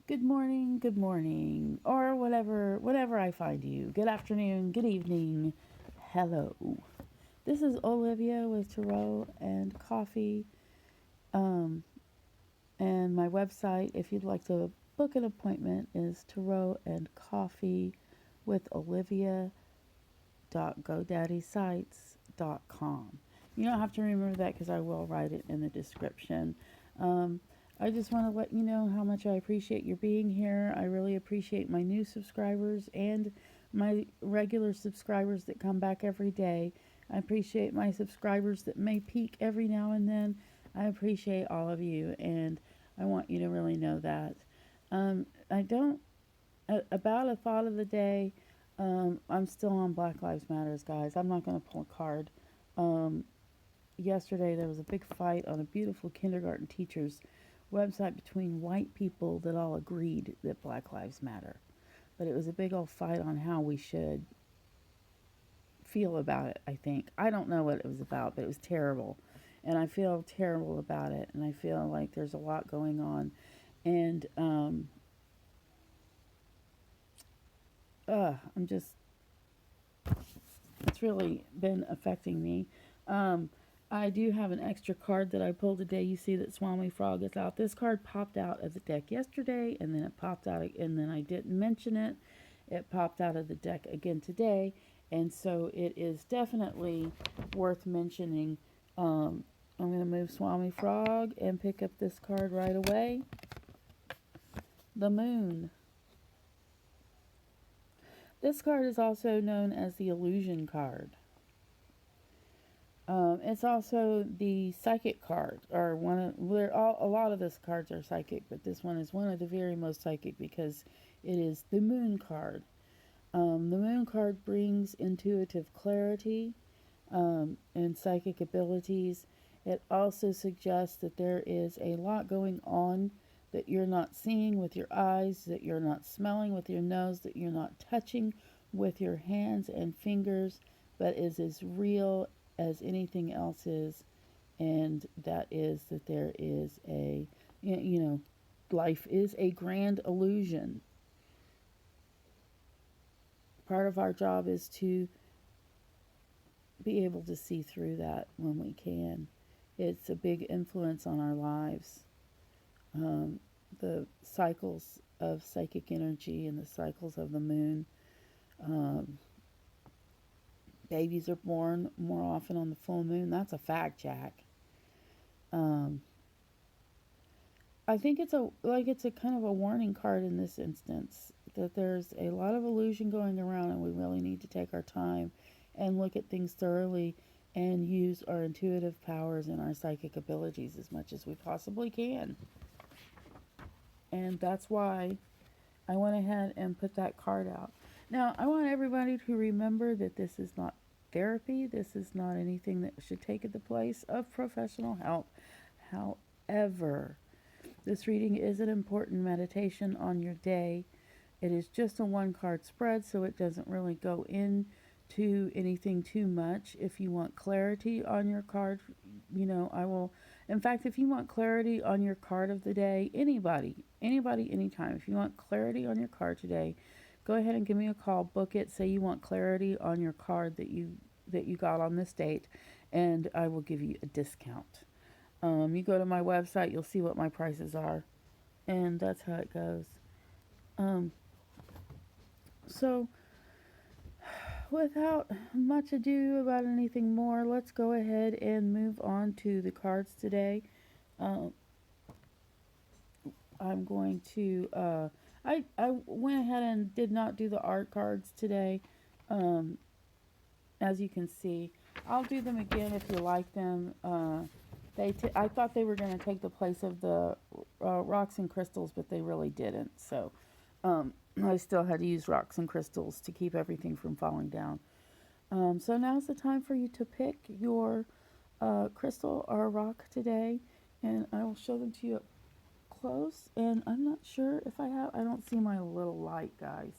good morning, or whatever I find you. Good afternoon, good evening, hello. This is Olivia with Tarot and Coffee, um, and my website, if you'd like to book an appointment, is tarot and coffee with olivia.godaddysite.com. You don't have to remember that because I will write it in the description. Um, I just want to let you know how much I appreciate your being here. I really appreciate my new subscribers and my regular subscribers that come back every day. I appreciate my subscribers that may peak every now and then. I appreciate all of you, and I want you to really know that. I don't, about a thought of the day, I'm still on Black Lives Matters, guys. I'm not going to pull a card. Um, Yesterday there was a big fight on a beautiful kindergarten teacher's website between white people that all agreed that Black Lives Matter. But it was a big old fight on how we should feel about it, I think. I don't know what it was about, but it was terrible. And I feel terrible about it. And I feel like there's a lot going on. And I'm just, it's really been affecting me. Um, I do have an extra card that I pulled today. You see that Swami Frog is out. This card popped out of the deck yesterday, and then it popped out, and then I didn't mention it. It popped out of the deck again today, and so it is definitely worth mentioning. I'm going to move Swami Frog and pick up this card right away. The Moon. This card is also known as the Illusion card. It's also the psychic card, or one of a lot of these cards are psychic, but this one is one of the very most psychic because it is the Moon card. The Moon card brings intuitive clarity and psychic abilities. It also suggests that there is a lot going on that you're not seeing with your eyes, that you're not smelling with your nose, that you're not touching with your hands and fingers, but is as real as anything else is, and that is that there is life is a grand illusion. Part of our job is to be able to see through that when we can. It's a big influence on our lives. The cycles of psychic energy and the cycles of the moon. Um, Babies are born more often on the full moon. That's a fact, Jack. Um, I think it's a kind of a warning card in this instance that there's a lot of illusion going around, and we really need to take our time and look at things thoroughly and use our intuitive powers and our psychic abilities as much as we possibly can. And that's why I went ahead and put that card out. Now, I want everybody to remember that this is not therapy. This is not anything that should take the place of professional help. However, this reading is an important meditation on your day. It is just a one card spread, so it doesn't really go into anything too much. If you want clarity on your card, I will. In fact, if you want clarity on your card of the day, anybody, anytime, if you want clarity on your card today, go ahead and give me a call, book it, say you want clarity on your card that you got on this date, and I will give you a discount. You go to my website, you'll see what my prices are, and that's how it goes. Um, so, without much ado about anything more, let's go ahead and move on to the cards today. Um, I'm going to. I went ahead and did not do the art cards today. Um, as you can see, I'll do them again if you like them. I thought they were going to take the place of the rocks and crystals, but they really didn't. So I still had to use rocks and crystals to keep everything from falling down. So now's the time for you to pick your crystal or rock today, and I will show them to you up close. And I'm not sure if I don't see my little light, guys.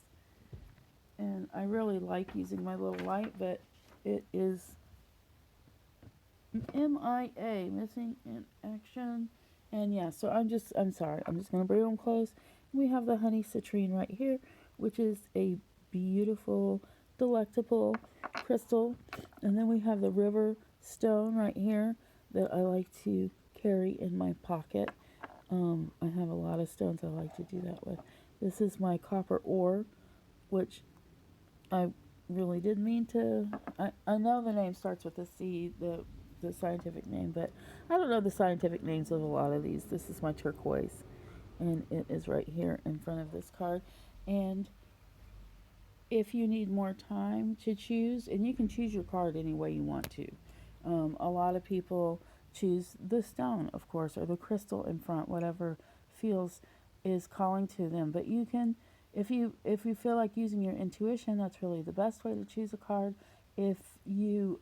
And I really like using my little light, but it is MIA, missing in action. And yeah, so I'm sorry. I'm just going to bring them close. We have the honey citrine right here, which is a beautiful, delectable crystal. And then we have the river stone right here that I like to carry in my pocket. I have a lot of stones I like to do that with. This is my copper ore, which I really did mean to. I know the name starts with a C, the scientific name, but I don't know the scientific names of a lot of these. This is my turquoise, and it is right here in front of this card. And if you need more time to choose, and you can choose your card any way you want to. A lot of people choose the stone, of course, or the crystal in front, whatever feels is calling to them. But you can, if you feel like using your intuition, that's really the best way to choose a card. If you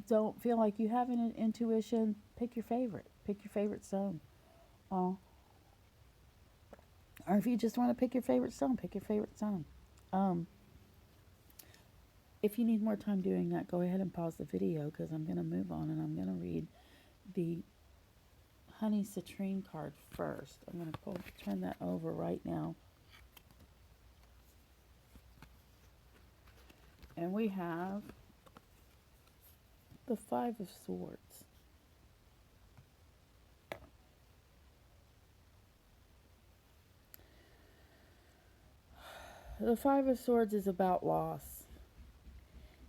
don't feel like you have an intuition, pick your favorite. Pick your favorite stone. Or if you just want to pick your favorite stone, pick your favorite stone. Um, if you need more time doing that, go ahead and pause the video because I'm going to move on and I'm going to read the honey citrine card first. I'm going to turn that over right now. And we have the Five of Swords. The Five of Swords is about loss.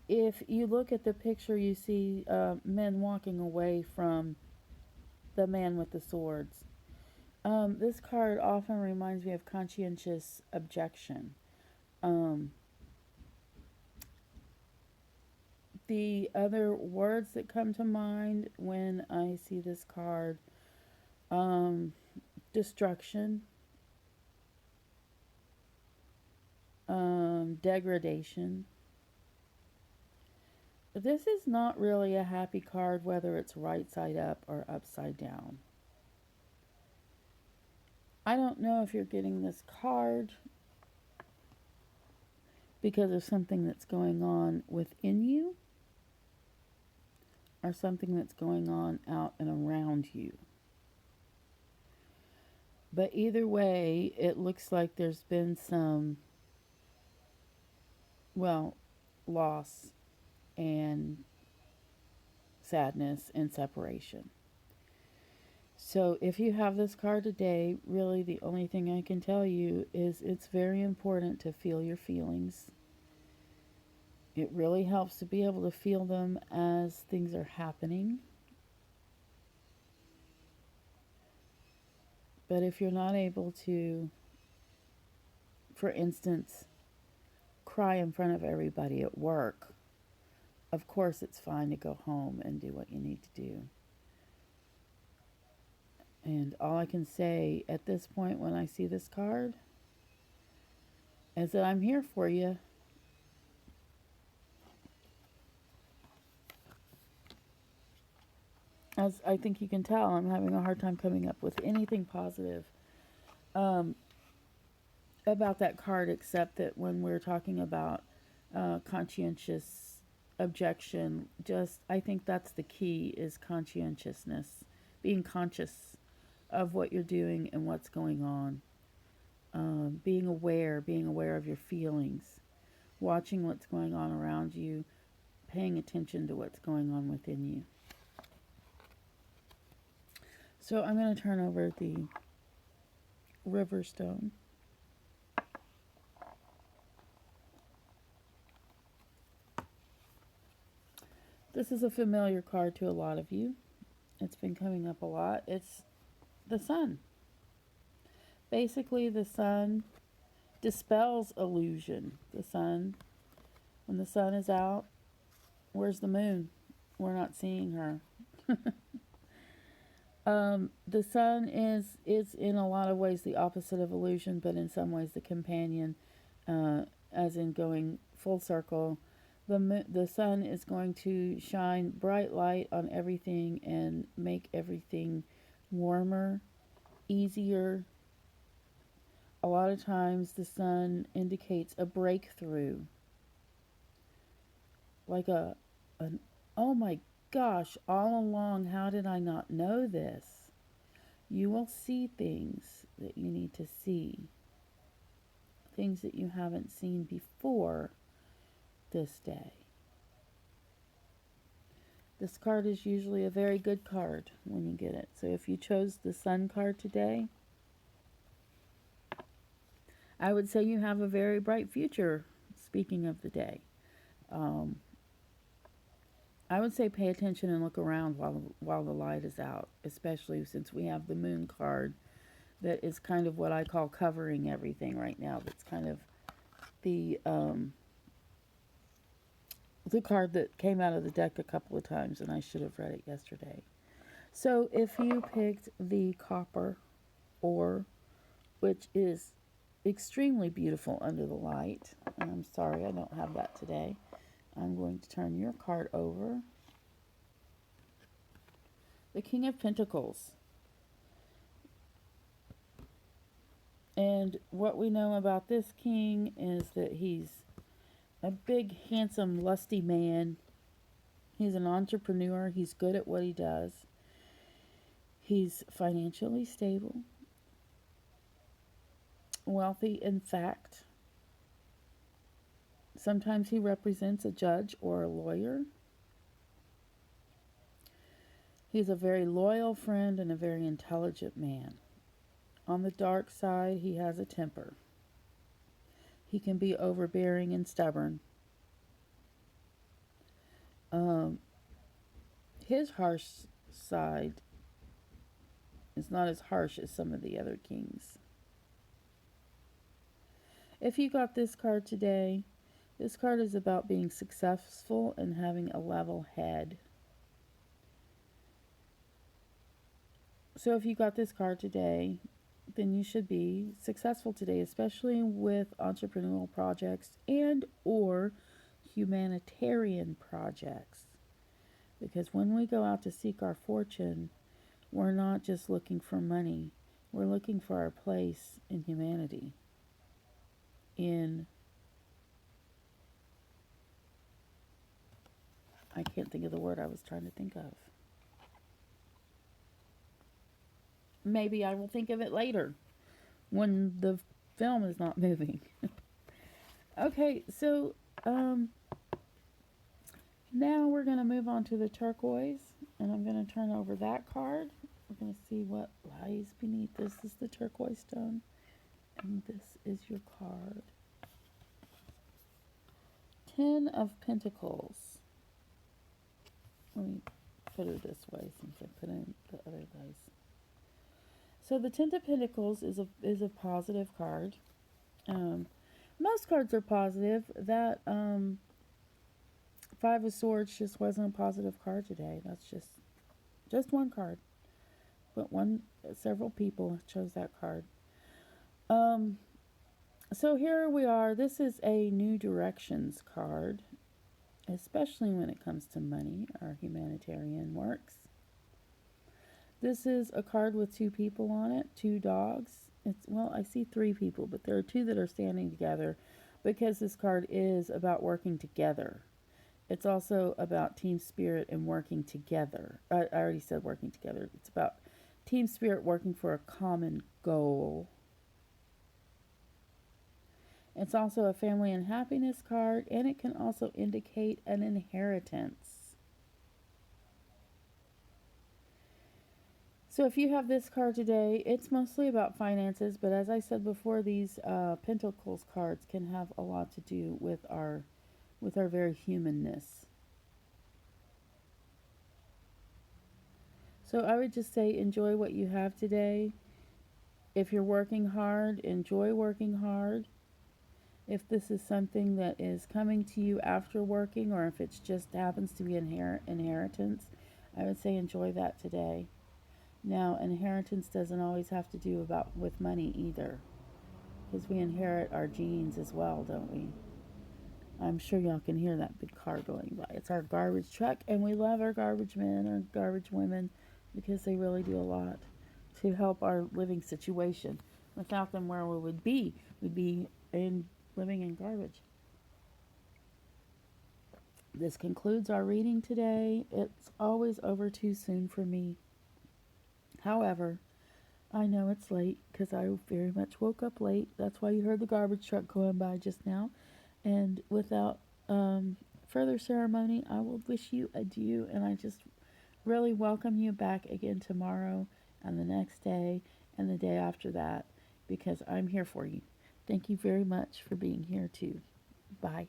If you look at the picture, you see men walking away from the man with the swords. This card often reminds me of conscientious objection. The other words that come to mind when I see this card, destruction, degradation. This is not really a happy card, whether it's right side up or upside down. I don't know if you're getting this card because of something that's going on within you or something that's going on out and around you. But either way, it looks like there's been some, well, loss and sadness and separation. So if you have this card today, really the only thing I can tell you is it's very important to feel your feelings. It really helps to be able to feel them as things are happening. But if you're not able to, for instance, cry in front of everybody at work, of course it's fine to go home and do what you need to do. And all I can say at this point when I see this card is that I'm here for you. As I think you can tell, I'm having a hard time coming up with anything positive about that card, except that when we're talking about conscientious objection, I think that's the key, is conscientiousness, being conscious of what you're doing and what's going on, being aware of your feelings, watching what's going on around you, paying attention to what's going on within you. So I'm going to turn over the River Stone. This is a familiar card to a lot of you. It's been coming up a lot. It's the sun. Basically, the sun dispels illusion. The sun, when the sun is out, where's the moon? We're not seeing her. The sun is in a lot of ways the opposite of illusion, but in some ways the companion, as in going full circle. The sun is going to shine bright light on everything and make everything warmer, easier. A lot of times the sun indicates a breakthrough. Like oh my gosh, all along, how did I not know this? You will see things that you need to see, things that you haven't seen before this day. This card is usually a very good card when you get it. So if you chose the Sun card today, I would say you have a very bright future, speaking of the day. I would say pay attention and look around while the light is out, especially since we have the Moon card that is kind of what I call covering everything right now. That's kind of the card that came out of the deck a couple of times, and I should have read it yesterday. So if you picked the copper ore, which is extremely beautiful under the light, and I'm sorry I don't have that today, I'm going to turn your card over. The King of Pentacles. And what we know about this king is that he's a big, handsome, lusty man. He's an entrepreneur. He's good at what he does. He's financially stable, wealthy in fact. Sometimes he represents a judge or a lawyer. He's a very loyal friend and a very intelligent man. On the dark side, he has a temper. He can be overbearing and stubborn. His harsh side is not as harsh as some of the other kings. If you got this card today, this card is about being successful and having a level head. So if you got this card today, then you should be successful today, especially with entrepreneurial projects and or humanitarian projects. Because when we go out to seek our fortune, we're not just looking for money. We're looking for our place in humanity. I can't think of the word I was trying to think of. Maybe I will think of it later when the film is not moving. Okay, so now we're going to move on to the turquoise, and I'm going to turn over that card. We're going to see what lies beneath. This is the turquoise stone, and this is your card. 10 of Pentacles. Let me put it this way since I put in the other guys. So the 10 of Pentacles is a positive card. Most cards are positive. That 5 of Swords just wasn't a positive card today. That's just one card. But several people chose that card. So here we are. This is a New Directions card, especially when it comes to money or humanitarian works. This is a card with 2 people on it, 2 dogs. Well, I see 3 people, but there are 2 that are standing together because this card is about working together. It's also about team spirit and working together. I already said working together. It's about team spirit working for a common goal. It's also a family and happiness card, and it can also indicate an inheritance. So if you have this card today, it's mostly about finances, but as I said before, these Pentacles cards can have a lot to do with our very humanness. So I would just say enjoy what you have today. If you're working hard, enjoy working hard. If this is something that is coming to you after working, or if it just happens to be inheritance, I would say enjoy that today. Now, inheritance doesn't always have to do with money either, because we inherit our genes as well, don't we? I'm sure y'all can hear that big car going by. It's our garbage truck, and we love our garbage men or garbage women because they really do a lot to help our living situation. Without them, where we would be? We'd be living in garbage. This concludes our reading today. It's always over too soon for me. However, I know it's late because I very much woke up late. That's why you heard the garbage truck going by just now. And without further ceremony, I will wish you adieu. And I just really welcome you back again tomorrow and the next day and the day after that because I'm here for you. Thank you very much for being here too. Bye.